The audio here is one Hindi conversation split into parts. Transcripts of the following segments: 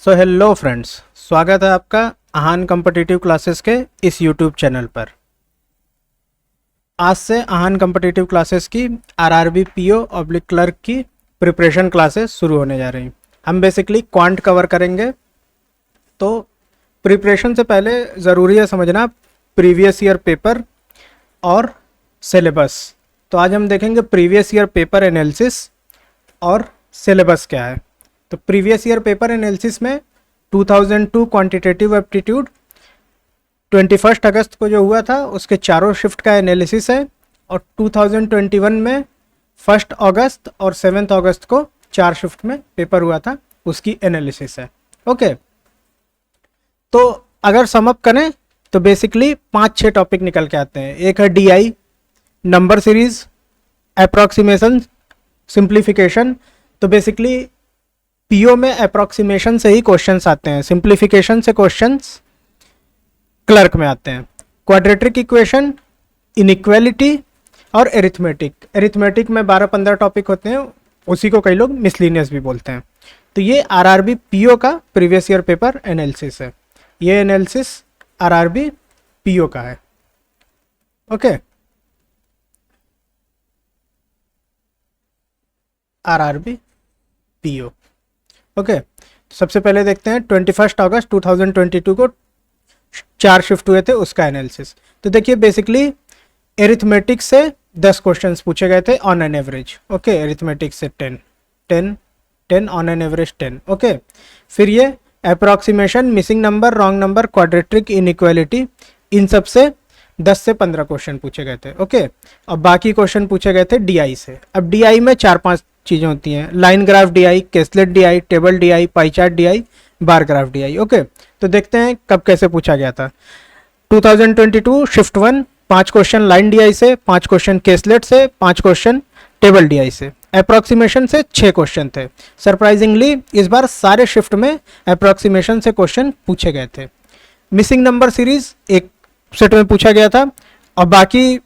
सो हेलो फ्रेंड्स, स्वागत है आपका आहान कॉम्पिटिटिव क्लासेस के इस यूट्यूब चैनल पर। आज से आहान कॉम्पिटिटिव क्लासेस की आरआरबी पीओ ऑब्लिक क्लर्क की प्रिपरेशन क्लासेस शुरू होने जा रही हैं। हम बेसिकली क्वांट कवर करेंगे। तो प्रिपरेशन से पहले ज़रूरी है समझना प्रीवियस ईयर पेपर और सिलेबस। तो आज हम देखेंगे प्रीवियस ईयर पेपर एनालिसिस और सिलेबस क्या है। तो प्रीवियस ईयर पेपर एनालिसिस में 2002 क्वांटिटेटिव एप्टीट्यूड 21 अगस्त को जो हुआ था उसके चारों शिफ्ट का एनालिसिस है, और 2021 में 1 अगस्त और 7 अगस्त को 4 शिफ्ट में पेपर हुआ था, उसकी एनालिसिस है। ओके, तो अगर सम अप करें तो बेसिकली 5-6 टॉपिक निकल के आते हैं। एक है DI, number series, approximation, simplification. तो बेसिकली पीओ में अप्रॉक्सीमेशन से ही क्वेश्चंस आते हैं, सिंप्लीफिकेशन से क्वेश्चंस क्लर्क में आते हैं। क्वाड्रेटिक इक्वेशन, इनइक्वालिटी और एरिथमेटिक। एरिथमेटिक में 12-15 टॉपिक होते हैं, उसी को कई लोग मिसलिनियस भी बोलते हैं। तो ये आरआरबी पीओ का प्रीवियस ईयर पेपर एनालिसिस है। ये एनालिसिस आरआरबी पीओ का है। Okay, RRB PO. ओके, सबसे पहले देखते हैं 21 अगस्त 2022 को 4 शिफ्ट हुए थे, उसका एनालिसिस। तो देखिए बेसिकली एरिथमेटिक से 10 क्वेश्चंस पूछे गए थे on an average. Okay, arithmetic से 10 ऑन एन एवरेज 10। ओके, फिर ये approximation, missing number, wrong number, quadratic, inequality, इन सब से 10 से 15 क्वेश्चन पूछे गए थे। ओके, और बाकी क्वेश्चन पूछे गए थे डीआई से। अब डीआई में 4-5 चीज़ें होती हैं, line graph DI, caselet DI, table DI, pie chart DI, bar graph DI. Okay, तो देखते हैं कब कैसे पूछा गया था। 2022 शिफ्ट 1 5 क्वेश्चन लाइन डीआई से, 5 क्वेश्चन केसलेट से, 5 क्वेश्चन टेबल डीआई से। अप्रॉक्सीमेशन से 6 क्वेश्चन थे। सरप्राइजिंगली इस बार सारे शिफ्ट में अप्रॉक्सीमेशन से क्वेश्चन पूछे गए थे। मिसिंग नंबर सीरीज एक सेट में पूछा गया था, और बाकी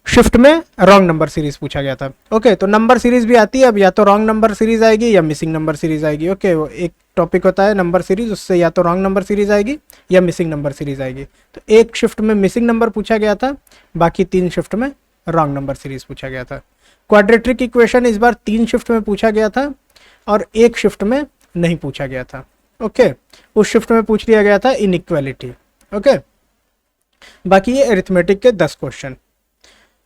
शिफ्ट में रॉन्ग नंबर सीरीज पूछा गया था। ओके, तो नंबर सीरीज भी आती है, अब या तो रॉन्ग नंबर सीरीज आएगी या मिसिंग नंबर सीरीज आएगी। ओके, वो एक टॉपिक होता है नंबर सीरीज, उससे या तो रॉन्ग नंबर सीरीज आएगी या मिसिंग नंबर सीरीज आएगी। तो एक शिफ्ट में मिसिंग नंबर पूछा गया था, बाकी 3 शिफ्ट में रॉन्ग नंबर सीरीज पूछा गया था। क्वाड्रेटिक इक्वेशन इस बार 3 शिफ्ट में पूछा गया था और एक शिफ्ट में नहीं पूछा गया था। ओके, उस शिफ्ट में पूछ लिया गया था इनइक्वालिटी। ओके, बाकी ये अरिथमेटिक के 10 क्वेश्चन।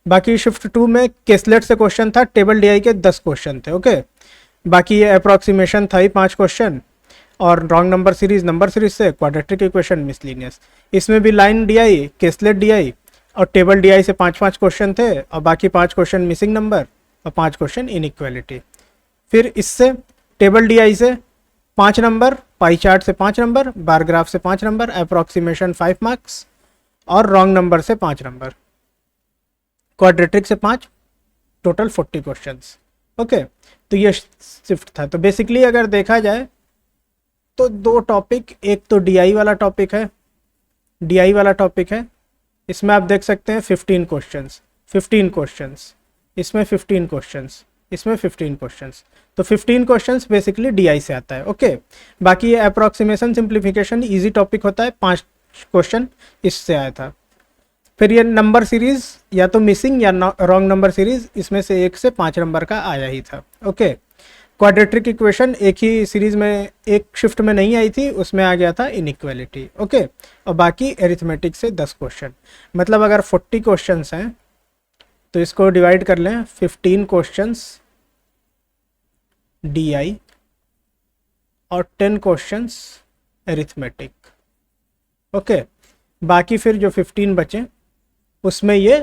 बाकी शिफ्ट 2 में केसलेट से क्वेश्चन था, टेबल डीआई के 10 क्वेश्चन थे। ओके, बाकी ये अप्रॉक्सीमेशन था ही 5 क्वेश्चन, और रॉन्ग नंबर सीरीज से क्वाड्रेटिक इक्वेशन, मिसलिनियस। इसमें भी लाइन डीआई, केसलेट डीआई और टेबल डीआई से 5-5 क्वेश्चन थे, और बाकी 5 क्वेश्चन मिसिंग नंबर और 5 क्वेश्चन इनइक्वालिटी। फिर इससे टेबल डीआई से 5 नंबर, पाई चार्ट से 5 नंबर, बार ग्राफ से 5 नंबर, अप्रॉक्सीमेशन 5 मार्क्स और रॉन्ग नंबर से 5 नंबर, क्वाड्रेटिक से 5, टोटल 40 क्वेश्चंस। ओके, तो ये शिफ्ट था। तो बेसिकली अगर देखा जाए तो 2 टॉपिक, एक तो डीआई वाला टॉपिक है, इसमें आप देख सकते हैं 15 क्वेश्चंस, इसमें 15 क्वेश्चंस, इसमें 15 क्वेश्चंस। तो 15 क्वेश्चंस बेसिकली डीआई से आता है। ओके, बाकी ये अप्रॉक्सीमेशन, सिंप्लीफिकेशन इजी टॉपिक होता है, 5 क्वेश्चन इससे आया था। फिर ये नंबर सीरीज या तो मिसिंग या रॉन्ग नंबर सीरीज, इसमें से 1 से 5 नंबर का आया ही था। ओके, क्वाड्रेटिक इक्वेशन एक ही सीरीज में, एक शिफ्ट में नहीं आई थी, उसमें आ गया था इनइक्वालिटी। ओके, और बाकी एरिथमेटिक से 10 क्वेश्चन। मतलब अगर 40 क्वेश्चंस हैं तो इसको डिवाइड कर लें, 15 क्वेश्चंस डीआई और 10 क्वेश्चंस एरिथमेटिक। ओके, बाकी फिर जो 15 बचे उसमें ये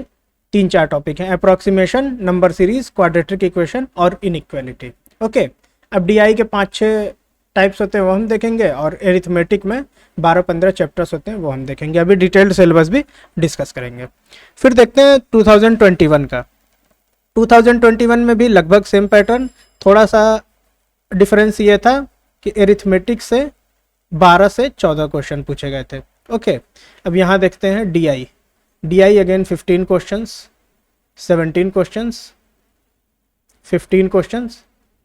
3-4 टॉपिक हैं, approximation, number series, quadratic equation और इनइक्वालिटी। ओके, अब डीआई के 5-6 टाइप्स होते हैं वो हम देखेंगे, और एरिथमेटिक में 12-15 चैप्टर्स होते हैं वो हम देखेंगे। अभी डिटेल्ड सिलेबस भी डिस्कस करेंगे। फिर देखते हैं 2021 का। 2021 में भी लगभग सेम पैटर्न, थोड़ा सा डिफरेंस ये था कि एरिथमेटिक से 12 से 14 क्वेश्चन पूछे गए थे। ओके, अब यहाँ देखते हैं DI again 15 questions, 17 questions, 15 questions,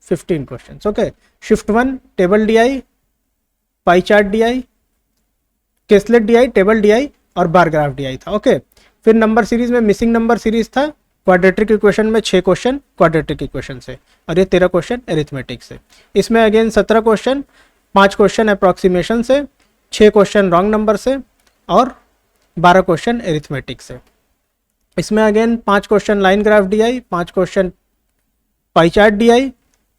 15 questions. Okay, shift 1 table DI pie chart DI, caselet DI, table DI और बार ग्राफ DI था। ओके, फिर नंबर सीरीज में मिसिंग नंबर सीरीज था, क्वाड्रेटिक इक्वेशन में 6 क्वेश्चन क्वाड्रेटिक इक्वेशन से, और ये 13 क्वेश्चन एरिथमेटिक से। इसमें अगेन 17 क्वेश्चन, 5 क्वेश्चन अप्रॉक्सीमेशन से, 6 क्वेश्चन रॉन्ग नंबर से और 12 क्वेश्चन एरिथमेटिक से। इसमें again 5 question line graph DI, 5 question pie chart DI,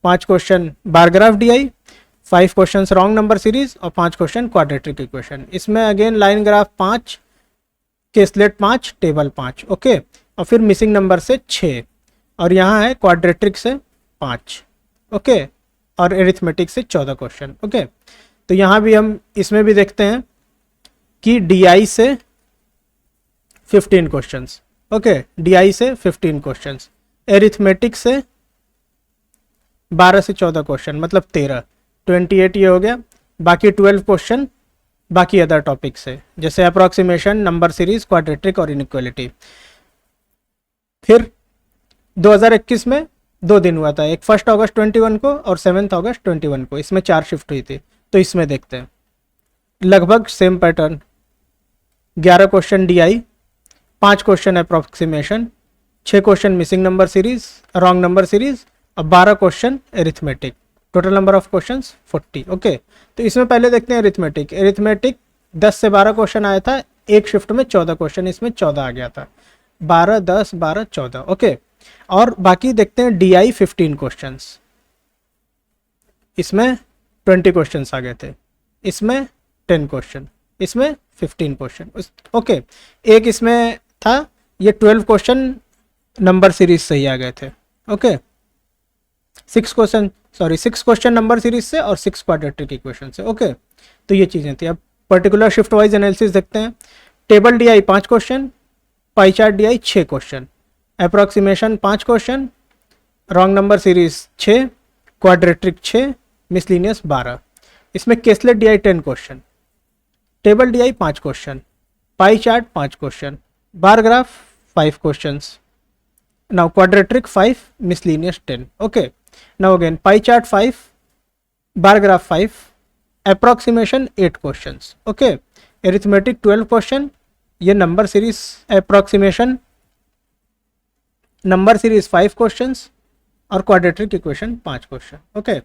5 question bar graph DI, 5 question wrong number series और 5 क्वेश्चन क्वाड्रेटिक इक्वेशन। इसमें again line graph 5, caselet 5, table 5। Okay, और फिर मिसिंग नंबर से 6, और यहाँ है क्वाड्रेटिक से 5। ओके, और एरिथमेटिक से 14 क्वेश्चन। ओके, तो यहाँ भी हम इसमें भी देखते हैं कि DI से 15 क्वेश्चंस। ओके, DI से 15 क्वेश्चंस, एरिथमेटिक से 12 से 14 क्वेश्चन, मतलब 13, 28 ये हो गया। बाकी 12 क्वेश्चन बाकी अदर टॉपिक से, जैसे अप्रॉक्सीमेशन, नंबर सीरीज, क्वाड्रेटिक और इनइक्वालिटी। फिर 2021 में 2 दिन हुआ था, एक 1 अगस्त 21 को और 7 अगस्त 21 को, इसमें 4 शिफ्ट हुई थी। तो इसमें देखते हैं लगभग same pattern, 11 question DI, 5 question approximation, 6 question missing number series, wrong number series और 12 question arithmetic. Total number of questions 40। Okay, तो इसमें पहले देखते हैं एरिथमेटिक। एरिथमेटिक 10 से 12 क्वेश्चन आया था, एक शिफ्ट में 14 क्वेश्चन, इसमें 14 आ गया था, 12, 10, 12, 14। ओके, और बाकी देखते हैं DI 15 क्वेश्चंस, इसमें 20 क्वेश्चंस आ गए थे, इसमें 10 क्वेश्चन, इसमें 15 क्वेश्चन। ओके, एक इसमें था ये 12 क्वेश्चन नंबर सीरीज से ही आ गए थे। ओके, 6 क्वेश्चन नंबर सीरीज से और 6 क्वाड्रेटिक इक्वेशन से। ओके, तो ये चीज़ें थी। अब पर्टिकुलर शिफ्ट वाइज एनालिसिस देखते हैं। Table DI 5 question, pie chart DI 6 question, approximation 5 question, wrong number series 6, quadratic 6, miscellaneous 12। इसमें caselet DI 10 question, table DI 5 question, pie chart 5 question, bar graph 5 questions, now quadratic 5, miscellaneous 10। Okay, now again pie chart 5, bar graph 5, approximation 8 questions. Okay, arithmetic 12 question, ये number series approximation number series 5 questions और quadratic equation 5 क्वेश्चन। ओके,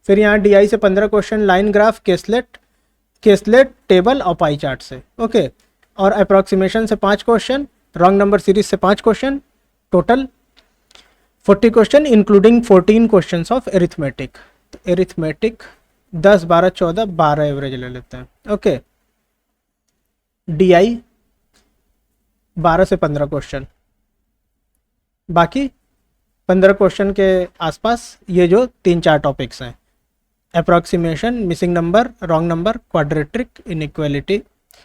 फिर यहाँ DI से 15 question, line graph, caselet table और पाई चार्ट से। ओके, और अप्रॉक्सीमेशन से 5 क्वेश्चन, रॉन्ग नंबर सीरीज से 5 question, total 40 question including 14 questions of arithmetic. तो एरिथमेटिक 10, 12, 14, 12 एवरेज ले लेते हैं। ओके, DI 12 से 15 क्वेश्चन, बाकी 15 क्वेश्चन के आसपास ये जो 3-4 टॉपिक्स हैं, approximation, missing number, wrong number, quadratic, inequality,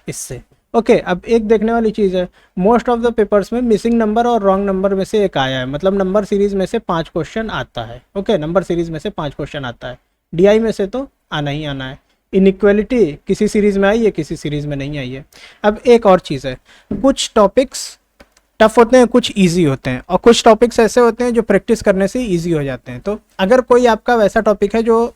इससे। ओके, अब एक देखने वाली चीज़ है, मोस्ट ऑफ द पेपर्स में मिसिंग नंबर और रॉन्ग नंबर में से एक आया है, मतलब नंबर सीरीज में से 5 क्वेश्चन आता है। ओके, नंबर सीरीज में से 5 क्वेश्चन आता है, DI में से तो आना ही आना है। इनइक्वालिटी किसी सीरीज में आई है, किसी सीरीज में नहीं आई है। अब एक और चीज़ है, कुछ टॉपिक्स टफ होते हैं, कुछ ईजी होते हैं, और कुछ टॉपिक्स ऐसे होते हैं जो प्रैक्टिस करने से ईजी हो जाते हैं। तो अगर कोई आपका वैसा टॉपिक है जो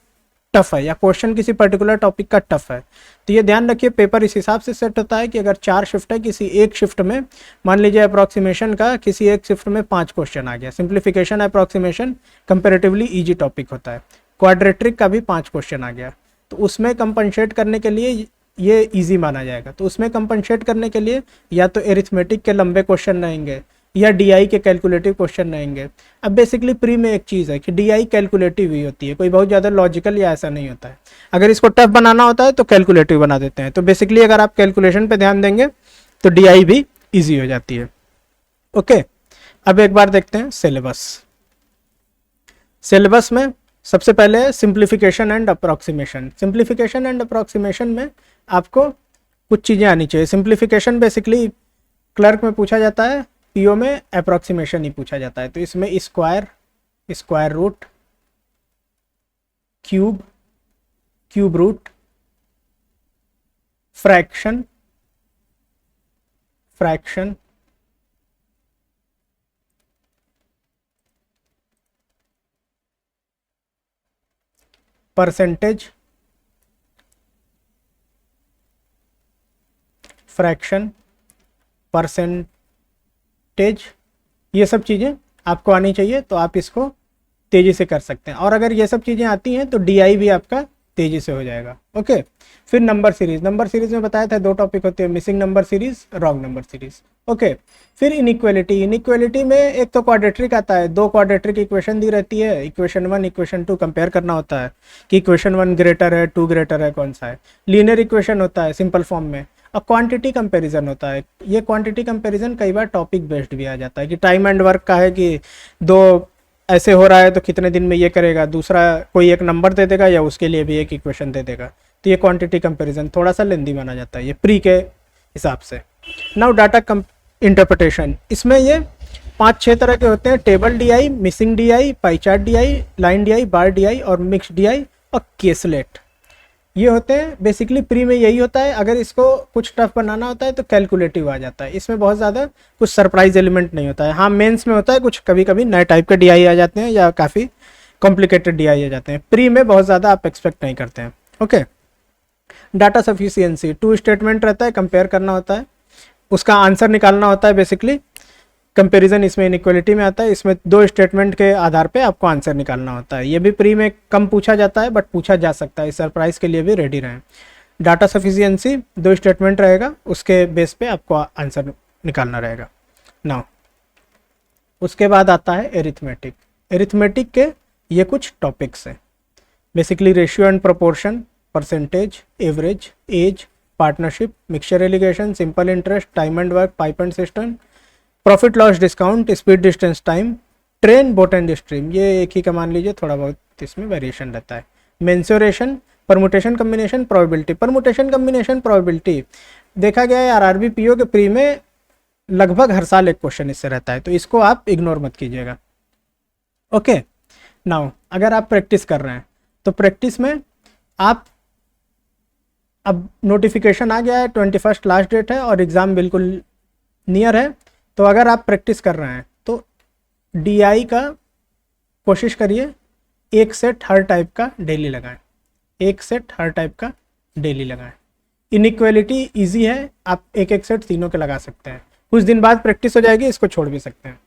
टफ है, या क्वेश्चन किसी पर्टिकुलर टॉपिक का टफ है, तो ये ध्यान रखिए पेपर इस हिसाब से सेट होता है कि अगर 4 शिफ्ट है, किसी एक शिफ्ट में मान लीजिए अप्रॉक्सीमेशन का किसी एक शिफ्ट में 5 क्वेश्चन आ गया, simplification approximation comparatively easy topic होता है, क्वाड्रेटिक का भी 5 क्वेश्चन आ गया, तो उसमें कंपनसेट करने के लिए ये ईजी माना जाएगा। तो उसमें कंपनसेट करने के लिए या तो एरिथमेटिक के लंबे क्वेश्चन रहेंगे या DI के कैलकुलेटिव क्वेश्चन रहेंगे। अब बेसिकली प्री में एक चीज़ है कि DI कैलकुलेटिव ही होती है, कोई बहुत ज़्यादा लॉजिकल या ऐसा नहीं होता है। अगर इसको टफ बनाना होता है तो कैलकुलेटिव बना देते हैं। तो बेसिकली अगर आप कैलकुलेशन पे ध्यान देंगे तो DI भी ईजी हो जाती है। ओके, अब एक बार देखते हैं सिलेबस। सिलेबस में सबसे पहले है simplification and approximation. Simplification and approximation में आपको कुछ चीज़ें आनी चाहिए। सिंप्लीफिकेशन बेसिकली क्लर्क में पूछा जाता है, PO में अप्रॉक्सीमेशन ही पूछा जाता है। तो इसमें square, square root, cube, cube root, fraction, fraction, percentage, fraction, percentage, ये सब चीज़ें आपको आनी चाहिए, तो आप इसको तेज़ी से कर सकते हैं। और अगर ये सब चीज़ें आती हैं तो डीआई भी आपका तेज़ी से हो जाएगा। ओके, फिर नंबर सीरीज, नंबर सीरीज में बताया था 2 टॉपिक होते हैं, missing number series, wrong number series. Okay, फिर इनइक्वालिटी, इनइक्वालिटी में एक तो क्वाड्रेट्रिक आता है, 2 क्वाड्रेट्रिक इक्वेशन दी रहती है, इक्वेशन 1 इक्वेशन 2 कंपेयर करना होता है कि इक्वेशन 1 ग्रेटर है, 2 ग्रेटर है, कौन सा है। लीनियर इक्वेशन होता है सिंपल फॉर्म में, और क्वांटिटी कंपैरिजन होता है। ये क्वांटिटी कंपैरिजन कई बार टॉपिक बेस्ड भी आ जाता है कि टाइम एंड वर्क का है कि 2 ऐसे हो रहा है तो कितने दिन में ये करेगा, दूसरा कोई एक नंबर दे देगा या उसके लिए भी एक इक्वेशन दे देगा, तो ये क्वांटिटी कंपैरिजन थोड़ा सा लेंदी माना जाता है ये प्री के हिसाब से। नाउ डाटा इंटरप्रिटेशन, इसमें ये 5-6 तरह के होते हैं, table DI, missing DI, pie chart DI, line DI, bar DI और मिक्स डीआई और केसलेट, ये होते हैं। बेसिकली प्री में यही होता है, अगर इसको कुछ टफ बनाना होता है तो कैलकुलेटिव आ जाता है, इसमें बहुत ज़्यादा कुछ सरप्राइज एलिमेंट नहीं होता है। हाँ, मेंस में होता है कुछ, कभी कभी नए टाइप के डीआई आ जाते हैं या काफ़ी कॉम्प्लिकेटेड डीआई आ जाते हैं, प्री में बहुत ज़्यादा आप एक्सपेक्ट नहीं करते हैं। ओके, डाटा सफिशियंसी, 2 स्टेटमेंट रहता है, कंपेयर करना होता है, उसका आंसर निकालना होता है। बेसिकली कंपैरिजन इसमें इनइक्वालिटी में आता है, इसमें 2 स्टेटमेंट के आधार पे आपको आंसर निकालना होता है। ये भी प्री में कम पूछा जाता है बट पूछा जा सकता है, इस सरप्राइज के लिए भी रेडी रहें। डाटा सफिशियंसी 2 स्टेटमेंट रहेगा, उसके बेस पे आपको आंसर निकालना रहेगा। नाउ उसके बाद आता है एरिथमेटिक। एरिथमेटिक के ये कुछ टॉपिक्स हैं, basically ratio and proportion, percentage, average, age, partnership, mixture alligation, simple interest, time and work, pipe and cistern, profit loss discount, speed distance time, train boat and stream, ये एक ही का मान लीजिए, थोड़ा बहुत इसमें वेरिएशन रहता है। Mensuration, permutation combination, probability. Permutation combination probability देखा गया है आरआरबी पीओ के प्री में लगभग हर साल एक क्वेश्चन इससे रहता है, तो इसको आप इग्नोर मत कीजिएगा। ओके, नाउ अगर आप प्रैक्टिस कर रहे हैं तो प्रैक्टिस में आप, अब नोटिफिकेशन आ गया है, 21 लास्ट डेट है और एग्ज़ाम बिल्कुल नियर है, तो अगर आप प्रैक्टिस कर रहे हैं तो डीआई का कोशिश करिए 1 सेट हर टाइप का डेली लगाएं, 1 सेट हर टाइप का डेली लगाएं। इनइक्वालिटी इजी है, आप 1-1 सेट तीनों के लगा सकते हैं, कुछ दिन बाद प्रैक्टिस हो जाएगी, इसको छोड़ भी सकते हैं।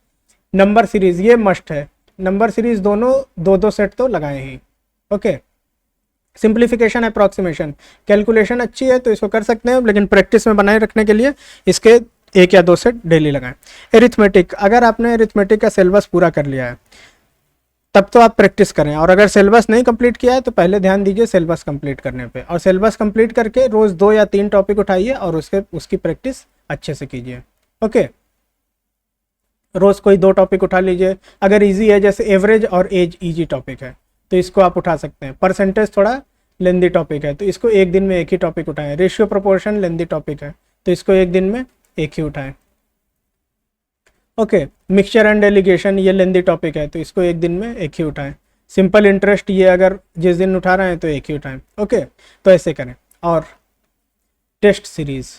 नंबर सीरीज ये मस्ट है, नंबर सीरीज दोनों 2-2 सेट तो लगाएं ही। ओके, सिंप्लीफिकेशन, अप्रॉक्सीमेशन, कैलकुलेशन अच्छी है तो इसको कर सकते हैं, लेकिन प्रैक्टिस में बनाए रखने के लिए इसके 1 या 2 सेट डेली लगाएं। एरिथमेटिक, अगर आपने एरिथमेटिक का सिलेबस पूरा कर लिया है तब तो आप प्रैक्टिस करें, और अगर सिलेबस नहीं कंप्लीट किया है तो पहले ध्यान दीजिए सिलेबस कंप्लीट करने पे, और सिलेबस कंप्लीट करके रोज़ 2 या 3 टॉपिक उठाइए और उसकी प्रैक्टिस अच्छे से कीजिए। ओके, रोज़ कोई 2 टॉपिक उठा लीजिए, अगर इजी है जैसे एवरेज और एज इजी टॉपिक है तो इसको आप उठा सकते हैं। परसेंटेज थोड़ा लेंदी टॉपिक है तो इसको एक दिन में एक ही टॉपिक उठाएं। रेशियो प्रोपोर्शन लेंदी टॉपिक है तो इसको एक दिन में एक ही उठाएं। ओके, मिक्सचर एंड एलिगेशन ये लेंदी टॉपिक है तो इसको एक दिन में एक ही उठाएं। सिंपल इंटरेस्ट ये अगर जिस दिन उठा रहे हैं तो एक ही उठाएं। ओके, तो ऐसे करें। और टेस्ट सीरीज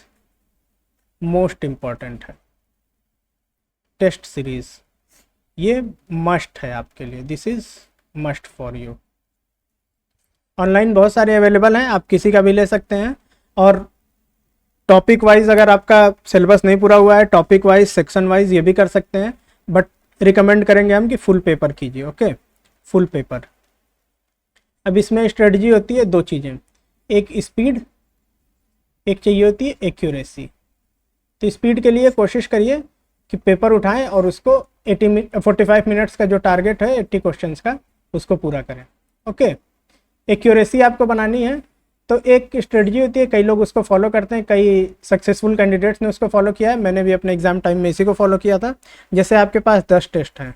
मोस्ट इम्पॉर्टेंट है, टेस्ट सीरीज ये मस्ट है आपके लिए, this is must for you. Online बहुत सारे अवेलेबल हैं, आप किसी का भी ले सकते हैं, और टॉपिक वाइज अगर आपका सिलेबस नहीं पूरा हुआ है, टॉपिक वाइज सेक्शन वाइज ये भी कर सकते हैं, बट रिकमेंड करेंगे हम कि फुल पेपर कीजिए। Okay, full paper. अब इसमें स्ट्रेटजी होती है 2 चीज़ें, एक स्पीड, एक चाहिए होती है एक्यूरेसी। तो स्पीड के लिए कोशिश करिए कि पेपर उठाएं और उसको 45 मिनट्स का जो टारगेट है 80 क्वेश्चंस का उसको पूरा करें। ओके, एक्यूरेसी आपको बनानी है तो एक स्ट्रेटजी होती है, कई लोग उसको फॉलो करते हैं, कई सक्सेसफुल कैंडिडेट्स ने उसको फॉलो किया है, मैंने भी अपने एग्जाम टाइम में इसी को फॉलो किया था। जैसे आपके पास 10 टेस्ट हैं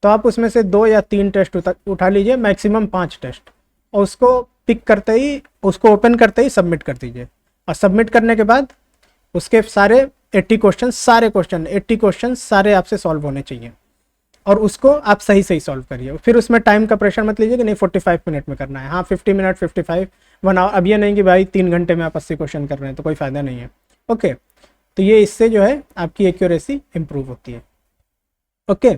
तो आप उसमें से 2 या 3 टेस्ट उठा लीजिए, मैक्सिमम 5 टेस्ट, और उसको पिक करते ही, उसको ओपन करते ही सबमिट कर दीजिए, और सबमिट करने के बाद उसके सारे 80 क्वेश्चन 80 क्वेश्चन सारे आपसे सॉल्व होने चाहिए, और उसको आप सही सही सॉल्व करिए। फिर उसमें टाइम का प्रेशर मत लीजिए कि नहीं 45 मिनट में करना है, हाँ 50 मिनट 55 1 आवर, अब ये नहीं कि भाई 3 घंटे में आप 80 क्वेश्चन कर रहे हैं तो कोई फ़ायदा नहीं है। ओके, तो ये इससे जो है आपकी एक्यूरेसी इम्प्रूव होती है। ओके,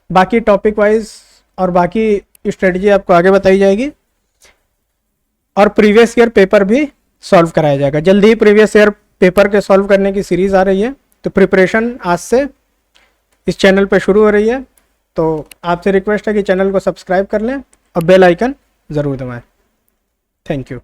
बाकी टॉपिक वाइज और बाकी स्ट्रेटजी आपको आगे बताई जाएगी, और प्रीवियस ईयर पेपर भी सॉल्व कराया जाएगा। जल्दी ही प्रीवियस ईयर पेपर के सॉल्व करने की सीरीज़ आ रही है, तो प्रिपरेशन आज से इस चैनल पे शुरू हो रही है। तो आपसे रिक्वेस्ट है कि चैनल को सब्सक्राइब कर लें और बेल आइकन ज़रूर दबाएं। Thank you.